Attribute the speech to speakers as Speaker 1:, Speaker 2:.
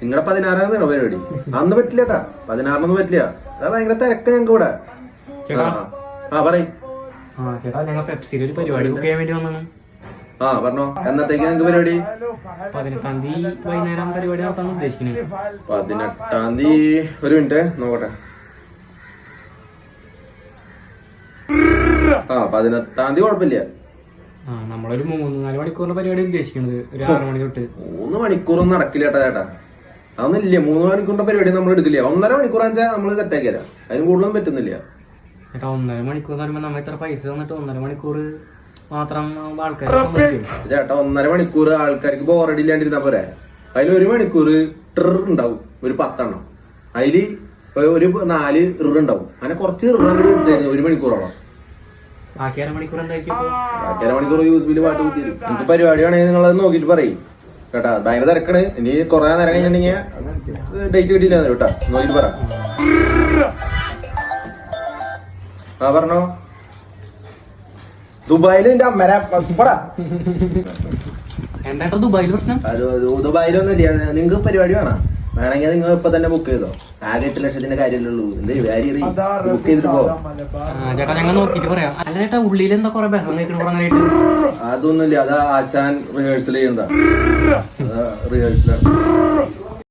Speaker 1: നിങ്ങളെ 16 പരിപാടി. അന്ന് പറ്റില്ല കേട്ടാ, 16 പറ്റില്ല. അതാ ഭയങ്കര തിരക്ക് ഞങ്ങക്ക് ഇവിടെ. പറയും.
Speaker 2: ചേട്ടാ ഞങ്ങൾ പെപ്സിയിൽ ഒരു പരിപാടി ബുക്ക് ചെയ്യാൻ വേണ്ടി വന്നാണ്.
Speaker 1: പറഞ്ഞോ, എന്നത്തേക്ക് നിങ്ങക്ക് പരിപാടി?
Speaker 2: 18-ാം തീയതി വൈകുന്നേരം പരിപാടി നടത്താൻ ഉദ്ദേശിക്കുന്നത്.
Speaker 1: 18-ാം തീയതി ഒരു മിനിറ്റ് നോക്കട്ടെ. 18-ാം തീയതി കുഴപ്പമില്ല.
Speaker 2: നമ്മളൊരു 3-4 മണിക്കൂറിന്റെ പരിപാടി ഉദ്ദേശിക്കുന്നത്. ഒരു 6 മണി തൊട്ട്.
Speaker 1: 3 മണിക്കൂറൊന്നും നടക്കില്ല ചേട്ടാ. ചേട്ടാ അതൊന്നും ഇല്ല. 3 മണിക്കൂറിന്റെ പരിപാടി നമ്മൾ എടുക്കില്ല. 1.5 മണിക്കൂർ വെച്ചാൽ നമ്മൾ സെറ്റാക്കിയരാ. അതിന് കൂടുതലൊന്നും പറ്റുന്നില്ല
Speaker 2: ചേട്ടാ. 1.5 മണിക്കൂർ എന്ന് പറയുമ്പോ നമ്മ ഇത്ര പൈസ തന്നിട്ട് 1.5 മണിക്കൂർ മാത്രം ആൾക്കാർ
Speaker 1: ചേട്ടാ. 1.5 മണിക്കൂർ ആൾക്കാർക്ക് ബോറടി ഇല്ലാണ്ടിരുന്നാ പോരെ. അതിൽ 1 മണിക്കൂർ ഉണ്ടാവും, ഒരു 10 എണ്ണം. അതില് ഒരു 4 ഉണ്ടാവും. അങ്ങനെ കുറച്ച് 1 മണിക്കൂറോളം.
Speaker 2: ബാക്കി 1/2 മണിക്കൂർ എന്തായിരിക്കും?
Speaker 1: ബാക്കി 1/2 മണിക്കൂർ യൂസ്ബില് പാട്ട് കുത്തിരും. നിങ്ങൾക്ക് പരിപാടി വേണമെങ്കിൽ നിങ്ങളത് നോക്കിയിട്ട് പറയും കേട്ടാ. ഭയങ്കര തിരക്കാണ്. ഇനി കൊറേ നേരം കഴിഞ്ഞിട്ടുണ്ടെങ്കിൽ ഡേറ്റ് കിട്ടിയില്ല കേട്ടാ. നോക്കിട്ട് പറ. പറഞ്ഞോ. ദുബായില് നിന്റെ അമ്മര
Speaker 2: എന്താ ദുബായിൽ പ്രശ്നം?
Speaker 1: ദുബായിലൊന്നും ഇല്ല. നിങ്ങക്ക് പരിപാടി വേണമെങ്കിൽ നിങ്ങൾ ഇപ്പൊ തന്നെ ബുക്ക് ചെയ്തോ. ആകെ 8 ലക്ഷത്തിന്റെ കാര്യമല്ലുള്ളൂ. ബുക്ക് ചെയ്തിട്ട് പോ
Speaker 2: ചേട്ടാ. ഞങ്ങൾ നോക്കിട്ട് പറയാം. അല്ല ചേട്ടാ, ഉള്ളിൽ എന്താ കൊറേ ബഹളം കേൾക്കണ?
Speaker 1: അതൊന്നുമില്ല. അതാ ആശാൻ റിഹേഴ്സൽ ചെയ്യുന്നതാ. റിഹേഴ്സലാണ്.